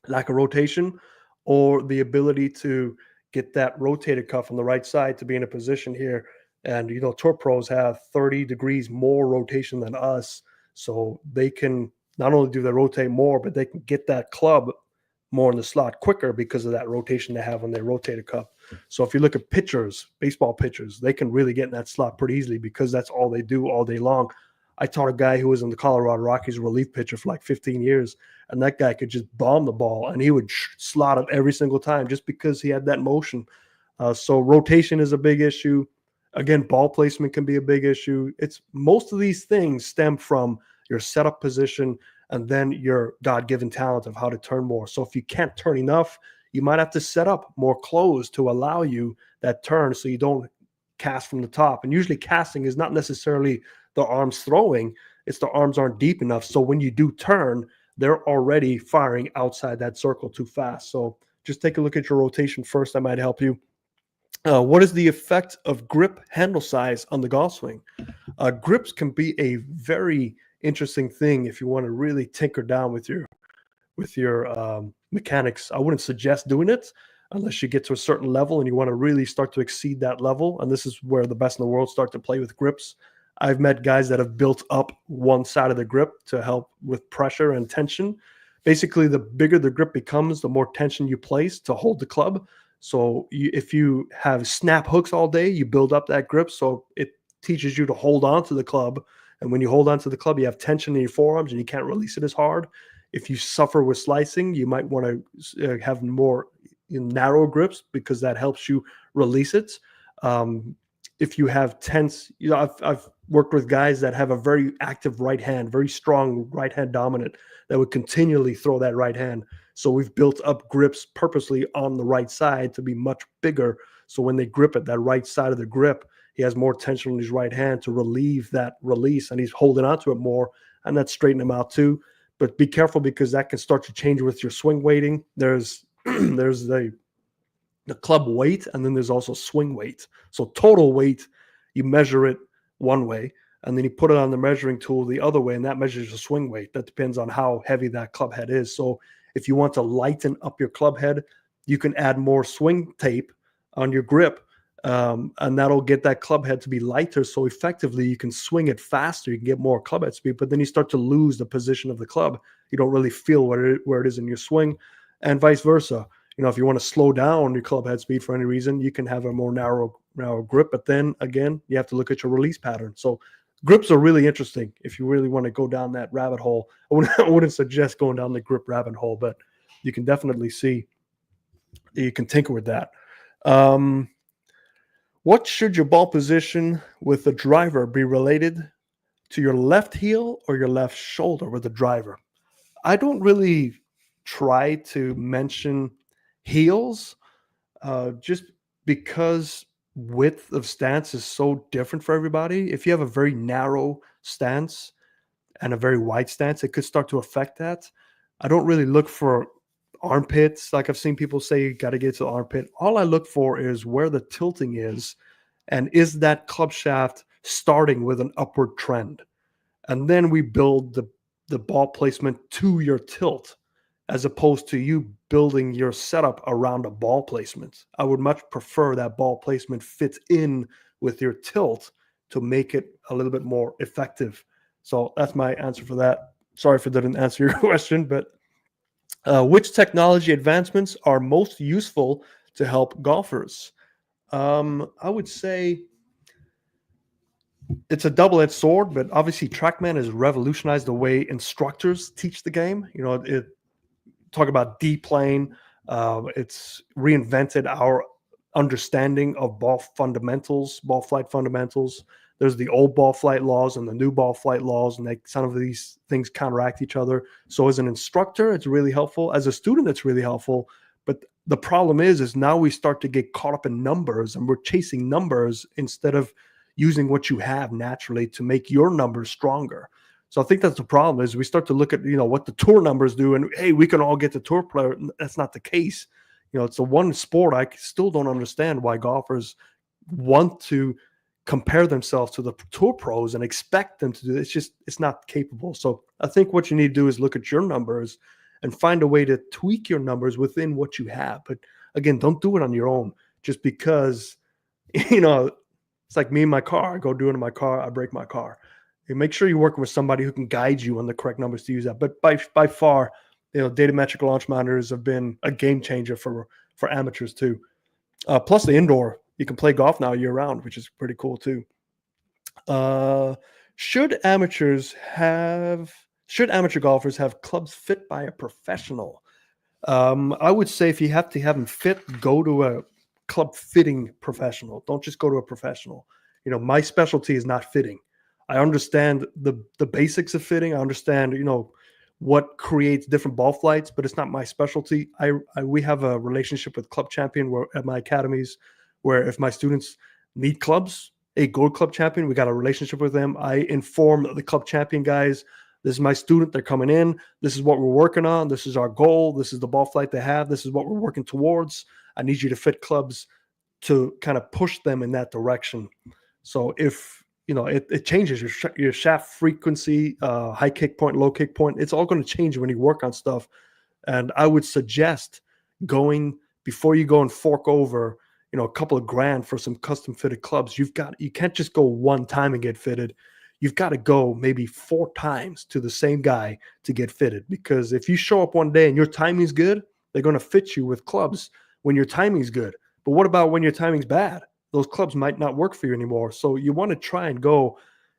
lack of rotation or the ability to get that rotator cuff on the right side to be in a position here. And, tour pros have 30 degrees more rotation than us. So they can not only do they rotate more, but they can get that club more in the slot quicker because of that rotation they have on their rotator cuff. So if you look at pitchers, baseball pitchers, they can really get in that slot pretty easily because that's all they do all day long. I taught a guy who was in the Colorado Rockies relief pitcher for like 15 years, and that guy could just bomb the ball, and he would slot it every single time just because he had that motion. So rotation is a big issue. Again, ball placement can be a big issue. It's most of these things stem from your setup position and then your God-given talent of how to turn more. So if you can't turn enough, you might have to set up more close to allow you that turn so you don't cast from the top. And usually casting is not necessarily the arms throwing, it's the arms aren't deep enough. So when you do turn, they're already firing outside that circle too fast. So just take a look at your rotation first. That might help you. What is the effect of grip handle size on the golf swing? Grips can be a very interesting thing if you want to really tinker down with your mechanics. I wouldn't suggest doing it unless you get to a certain level and you want to really start to exceed that level. And this is where the best in the world start to play with grips. I've met guys that have built up one side of the grip to help with pressure and tension. Basically, the bigger the grip becomes, the more tension you place to hold the club. So if you have snap hooks all day, you build up that grip. So it teaches you to hold on to the club. And when you hold on to the club, you have tension in your forearms and you can't release it as hard. If you suffer with slicing, you might want to have more narrow grips because that helps you release it. If you have tense, I've worked with guys that have a very active right hand, very strong right hand dominant that would continually throw that right hand. So we've built up grips purposely on the right side to be much bigger. So when they grip it, that right side of the grip, he has more tension on his right hand to relieve that release, and he's holding onto it more, and that's straightening him out too. But be careful because that can start to change with your swing weighting. There's the club weight, and then there's also swing weight. So total weight, you measure it one way, and then you put it on the measuring tool the other way, and that measures the swing weight. That depends on how heavy that club head is. So if you want to lighten up your club head, you can add more swing tape on your grip, and that'll get that club head to be lighter. So effectively, you can swing it faster. You can get more club head speed, but then you start to lose the position of the club. You don't really feel where it is in your swing, and vice versa. If you want to slow down your club head speed for any reason, you can have a more narrow grip. But then again, you have to look at your release pattern. So grips are really interesting if you really want to go down that rabbit hole. I wouldn't suggest going down the grip rabbit hole, but you can definitely see you can tinker with that. What should your ball position with the driver be related to your left heel or your left shoulder with the driver? I don't really try to mention heels just because width of stance is so different for everybody. If you have a very narrow stance and a very wide stance, it could start to affect that. I don't really look for armpits. Like I've seen people say, you got to get to the armpit. All I look for is where the tilting is, and is that club shaft starting with an upward trend? And then we build the ball placement to your tilt, as opposed to you building your setup around a ball placement. I would much prefer that ball placement fits in with your tilt to make it a little bit more effective. So that's my answer for that. Sorry if it didn't answer your question, but which technology advancements are most useful to help golfers? I would say it's a double-edged sword, but obviously TrackMan has revolutionized the way instructors teach the game. Talk about D-plane. It's reinvented our understanding of ball fundamentals, ball flight fundamentals. There's the old ball flight laws and the new ball flight laws, and some of these things counteract each other. So as an instructor, it's really helpful. As a student, it's really helpful. But the problem is now we start to get caught up in numbers, and we're chasing numbers instead of using what you have naturally to make your numbers stronger. So I think that's the problem is we start to look at, what the tour numbers do, and hey, we can all get the tour player. That's not the case. It's the one sport I still don't understand why golfers want to compare themselves to the tour pros and expect them to do it. It's not capable. So I think what you need to do is look at your numbers and find a way to tweak your numbers within what you have. But Again, don't do it on your own just because, it's like me and my car. I go do it in my car, I break my car. And make sure you're working with somebody who can guide you on the correct numbers to use that. But by far, data metric launch monitors have been a game changer for amateurs too. Plus the indoor, you can play golf now year round, which is pretty cool too. Should amateur golfers have clubs fit by a professional? I would say if you have to have them fit, go to a club fitting professional. Don't just go to a professional. My specialty is not fitting. I understand the basics of fitting. I understand, what creates different ball flights, but it's not my specialty. We have a relationship with Club Champion at my academies, where if my students need clubs, a Gold Club Champion, we got a relationship with them. I inform the Club Champion guys, this is my student, they're coming in, this is what we're working on, this is our goal, this is the ball flight they have, this is what we're working towards. I need you to fit clubs to kind of push them in that direction. So if it changes your shaft frequency, high kick point, low kick point. It's all going to change when you work on stuff. And I would suggest going before you go and fork over, a couple of grand for some custom fitted clubs. You can't just go one time and get fitted. You've got to go maybe 4 times to the same guy to get fitted. Because if you show up one day and your timing's good, they're going to fit you with clubs when your timing's good. But what about when your timing's bad? Those clubs might not work for you anymore. So you want to try and go.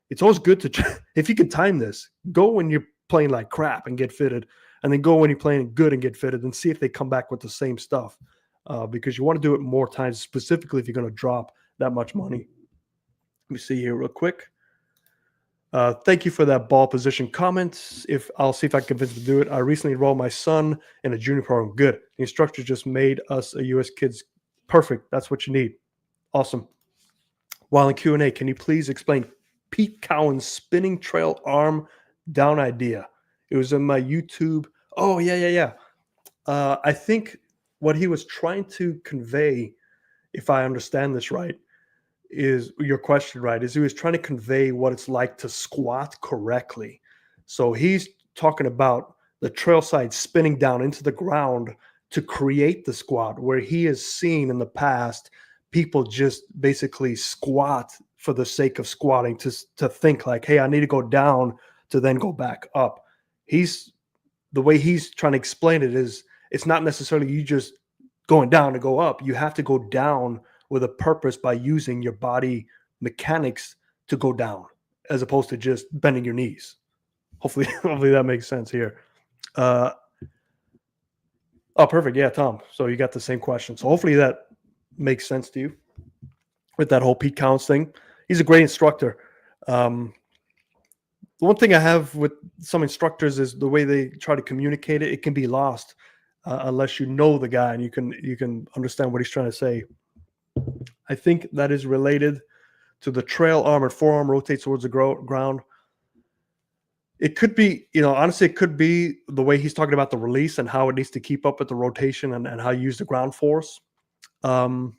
It's always good to try, if you can time this, go when you're playing like crap and get fitted, and then go when you're playing good and get fitted, and see if they come back with the same stuff. Because you want to do it more times, specifically if you're going to drop that much money. Let me see here real quick. Thank you for that ball position comment. I'll see if I can convince him to do it. I recently enrolled my son in a junior program. Good. The instructor just made us a U.S. kids. Perfect. That's what you need. Awesome. While in Q&A, can you please explain Pete Cowan's spinning trail arm down idea? It was in my YouTube. Oh, yeah. I think what he was trying to convey, if I understand this right, is your question right, is he was trying to convey what it's like to squat correctly. So he's talking about the trail side spinning down into the ground to create the squat, where he has seen in the past people just basically squat for the sake of squatting, to think like, hey, I need to go down to then go back up. The way he's trying to explain it is, it's not necessarily you just going down to go up. You have to go down with a purpose by using your body mechanics to go down, as opposed to just bending your knees. Hopefully that makes sense here. Oh, perfect. Yeah, Tom. So you got the same question. So hopefully that makes sense to you with that whole Pete Counts thing. He's a great instructor. The one thing I have with some instructors is the way they try to communicate it. It can be lost unless you know the guy and you can understand what he's trying to say. I think that is related to the trail arm and forearm rotates towards the ground. It could be, honestly, it could be the way he's talking about the release and how it needs to keep up with the rotation and how you use the ground force. What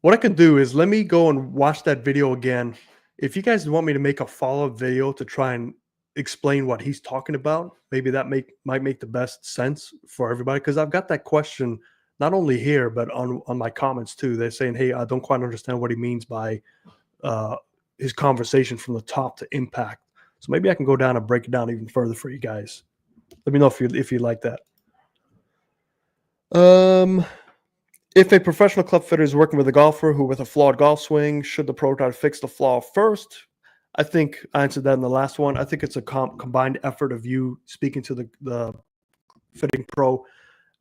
I can do is let me go and watch that video again. If you guys want me to make a follow-up video to try and explain what he's talking about, maybe that might make the best sense for everybody, because I've got that question not only here but on my comments too. They're saying, hey, I don't quite understand what he means by his conversation from the top to impact. So maybe I can go down and break it down even further for you guys. Let me know if you like that. If a professional club fitter is working with a golfer who with a flawed golf swing, should the pro try to fix the flaw first? I think I answered that in the last one. I think it's a combined effort of you speaking to the fitting pro,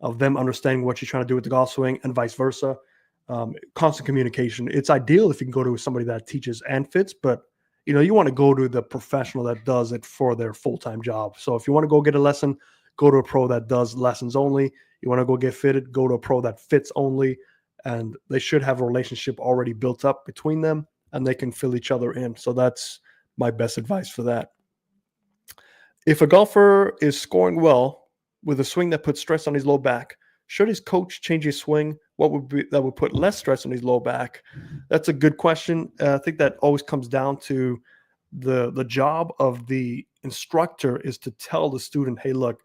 of them understanding what you're trying to do with the golf swing, and vice versa. Constant communication. It's ideal if you can go to somebody that teaches and fits, but you want to go to the professional that does it for their full-time job. So if you want to go get a lesson, go to a pro that does lessons only. You want to go get fitted, go to a pro that fits only, and they should have a relationship already built up between them, and they can fill each other in. So that's my best advice for that. If a golfer is scoring well with a swing that puts stress on his low back, should his coach change his swing? What would put less stress on his low back? That's a good question. I think that always comes down to the job of the instructor is to tell the student, hey, look,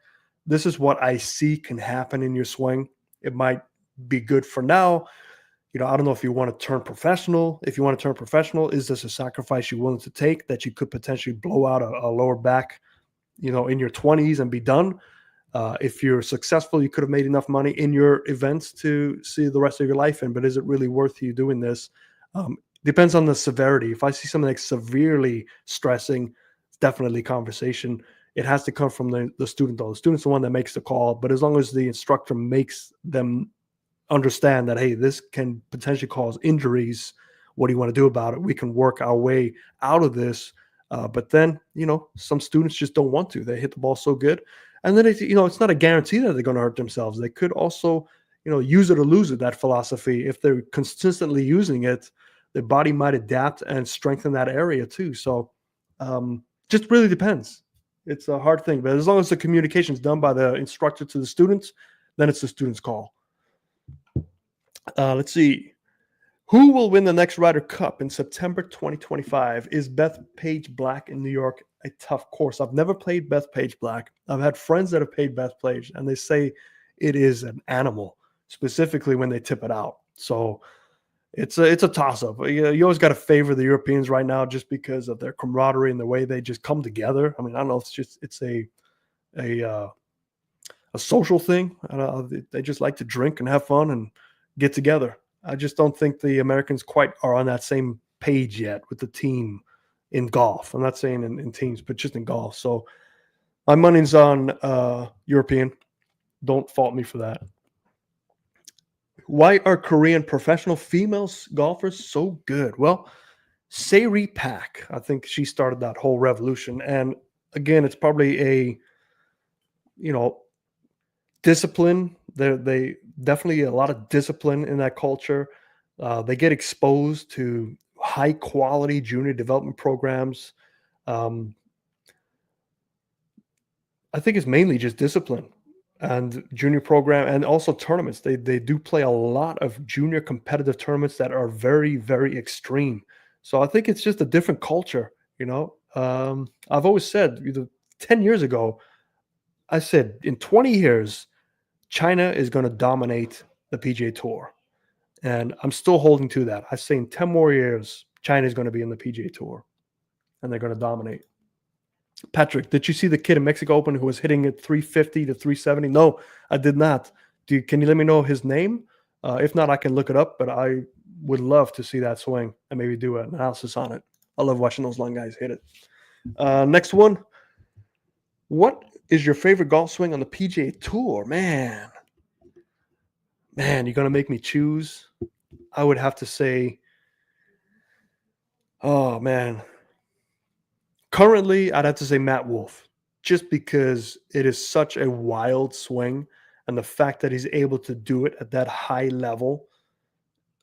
this is what I see can happen in your swing. It might be good for now. I don't know if you want to turn professional. If you want to turn professional, is this a sacrifice you're willing to take that you could potentially blow out a lower back, in your 20s and be done? If you're successful, you could have made enough money in your events to see the rest of your life in, but is it really worth you doing this? Depends on the severity. If I see something like severely stressing, it's definitely conversation. It has to come from the student, though. The student's the one that makes the call, but as long as the instructor makes them understand that, hey, this can potentially cause injuries, what do you want to do about it? We can work our way out of this. But then, some students just don't want to. They hit the ball so good. And then, it's not a guarantee that they're going to hurt themselves. They could also, use it or lose it, that philosophy. If they're consistently using it, their body might adapt and strengthen that area too. So just really depends. It's a hard thing. But as long as the communication is done by the instructor to the students, then it's the student's call. Let's see. Who will win the next Ryder Cup in September 2025? Is Bethpage Black in New York a tough course? I've never played Bethpage Black. I've had friends that have played Bethpage, and they say it is an animal, specifically when they tip it out. So it's a toss-up. You always got to favor the Europeans right now just because of their camaraderie and the way they just come together. I mean, I don't know if it's a social thing. They just like to drink and have fun and get together. I just don't think the Americans quite are on that same page yet with the team in golf. I'm not saying in teams, but just in golf. So my money's on European. Don't fault me for that. Why are Korean professional female golfers so good? Well, Sairi Pak, I think she started that whole revolution. And again, it's probably a, discipline. They definitely a lot of discipline in that culture. They get exposed to high quality junior development programs. I think it's mainly just discipline and junior program and also tournaments. They do play a lot of junior competitive tournaments that are very, very extreme. So I think it's just a different culture. I've always said 10 years ago, I said in 20 years, China is going to dominate the PGA Tour. And I'm still holding to that. I say in 10 more years, China is going to be in the PGA Tour and they're going to dominate. Patrick, did you see the kid in Mexico Open who was hitting at 350 to 370? No, I did not. Can you let me know his name? If not, I can look it up, but I would love to see that swing and maybe do an analysis on it. I love watching those long guys hit it. Next one. What is your favorite golf swing on the PGA Tour? Man, you're going to make me choose. I would have to say, oh, man. Currently, I'd have to say Matt Wolff, just because it is such a wild swing. And the fact that he's able to do it at that high level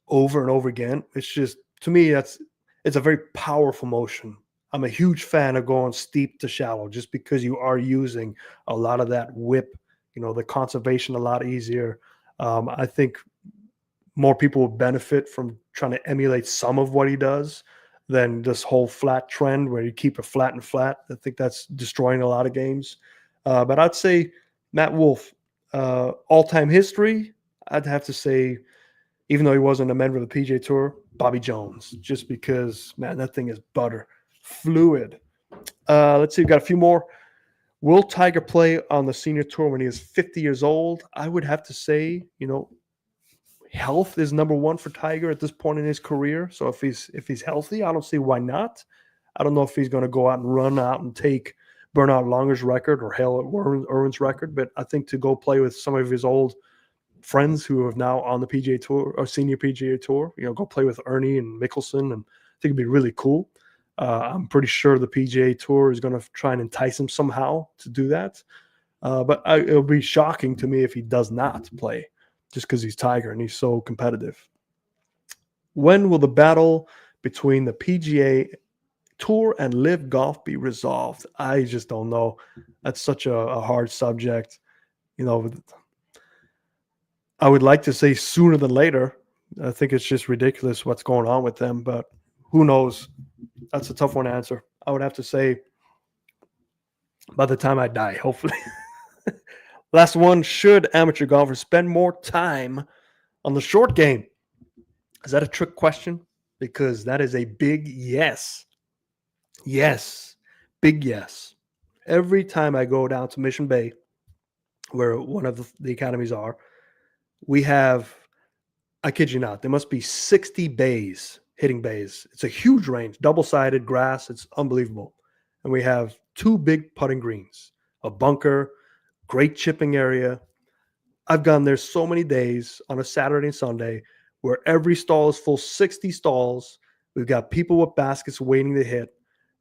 over and over again, it's just, to me, it's a very powerful motion. I'm a huge fan of going steep to shallow just because you are using a lot of that whip, the conservation a lot easier. I think more people would benefit from trying to emulate some of what he does than this whole flat trend where you keep it flat and flat. I think that's destroying a lot of games. But I'd say Matt Wolff, all-time history, I'd have to say, even though he wasn't a member of the PGA Tour, Bobby Jones, just because, man, that thing is butter. Fluid. Let's see, we've got a few more. Will Tiger play on the senior tour when he is 50 years old? I would have to say, health is number one for Tiger at this point in his career. So if he's healthy, I don't see why not. I don't know if he's going to go out and run out and take Bernard Longer's record or Hale Irwin's record, but I think to go play with some of his old friends who are now on the PGA Tour or senior PGA Tour, go play with Ernie and Mickelson, and I think it'd be really cool. I'm pretty sure the PGA Tour is going to try and entice him somehow to do that. But it'll be shocking to me if he does not play just because he's Tiger and he's so competitive. When will the battle between the PGA Tour and Live Golf be resolved? I just don't know. That's such a hard subject. I would like to say sooner than later. I think it's just ridiculous what's going on with them, but who knows? That's a tough one to answer. I would have to say by the time I die, hopefully. Last one, should amateur golfers spend more time on the short game? Is that a trick question? Because that is a big yes. Yes. Big yes. Every time I go down to Mission Bay, where one of the academies are, we have, I kid you not, there must be 60 bays, hitting bays. It's a huge range, double-sided grass. It's unbelievable. And we have 2 big putting greens, a bunker, great chipping area. I've gone there so many days on a Saturday and Sunday where every stall is full, 60 stalls. We've got people with baskets waiting to hit.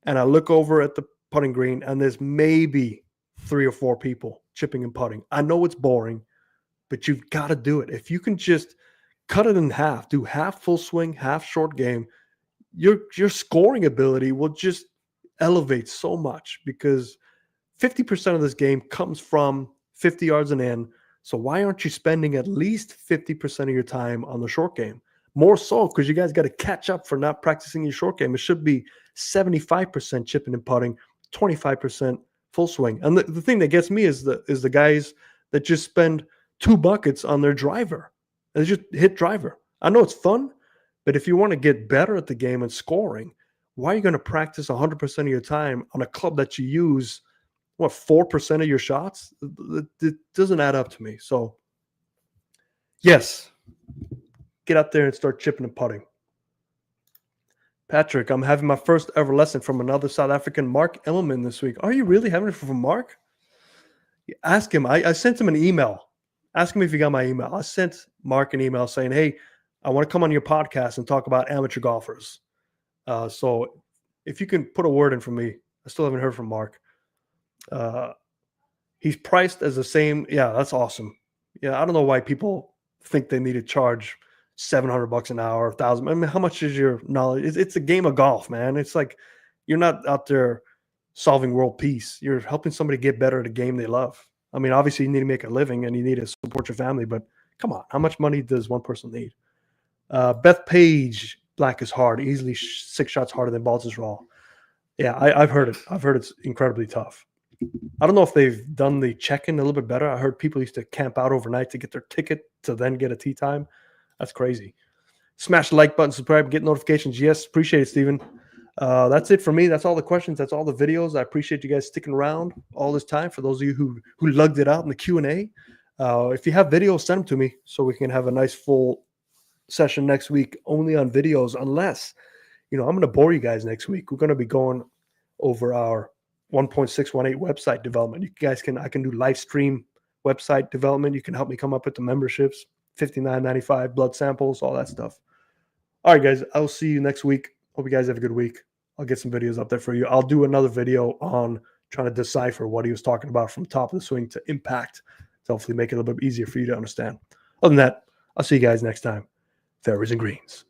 And I look over at the putting green and there's maybe 3 or 4 people chipping and putting. I know it's boring, but you've got to do it. If you can just cut it in half, do half full swing, half short game, your scoring ability will just elevate so much because 50% of this game comes from 50 yards and in. So why aren't you spending at least 50% of your time on the short game? More so because you guys got to catch up for not practicing your short game. It should be 75% chipping and putting, 25% full swing. And the thing that gets me is the guys that just spend 2 buckets on their driver. And they just hit driver. I know it's fun, but if you want to get better at the game and scoring, why are you going to practice 100% of your time on a club that you use, 4% of your shots? It doesn't add up to me. So, yes, get out there and start chipping and putting. Patrick, I'm having my first ever lesson from another South African, Mark Ellerman, this week. Are you really having it from Mark? Ask him. I sent him an email. Ask him if he got my email. I sent Mark an email saying, hey, I want to come on your podcast and talk about amateur golfers. So if you can put a word in for me, I still haven't heard from Mark. He's priced as the same. Yeah, that's awesome. Yeah, I don't know why people think they need to charge $700 an hour, $1,000. I mean, how much is your knowledge? It's a game of golf, man. It's like you're not out there solving world peace. You're helping somebody get better at a game they love. I mean, obviously you need to make a living and you need to support your family, but come on, how much money does one person need? Beth Page, black is hard, easily 6 shots harder than balls is raw. Yeah, I've heard it. I've heard it's incredibly tough. I don't know if they've done the check-in a little bit better. I heard people used to camp out overnight to get their ticket to then get a tee time. That's crazy. Smash the like button, subscribe, get notifications. Yes, appreciate it, Steven. That's it for me. That's all the questions. That's all the videos. I appreciate you guys sticking around all this time. For those of you who lugged it out in the Q&A, if you have videos, send them to me so we can have a nice full session next week only on videos, unless, I'm going to bore you guys next week. We're going to be going over our 1.618 website development. I can do live stream website development. You can help me come up with the memberships, $59.95, blood samples, all that stuff. All right, guys, I'll see you next week. Hope you guys have a good week. I'll get some videos up there for you. I'll do another video on trying to decipher what he was talking about from top of the swing to impact to hopefully make it a little bit easier for you to understand. Other than that, I'll see you guys next time. Fairways and greens.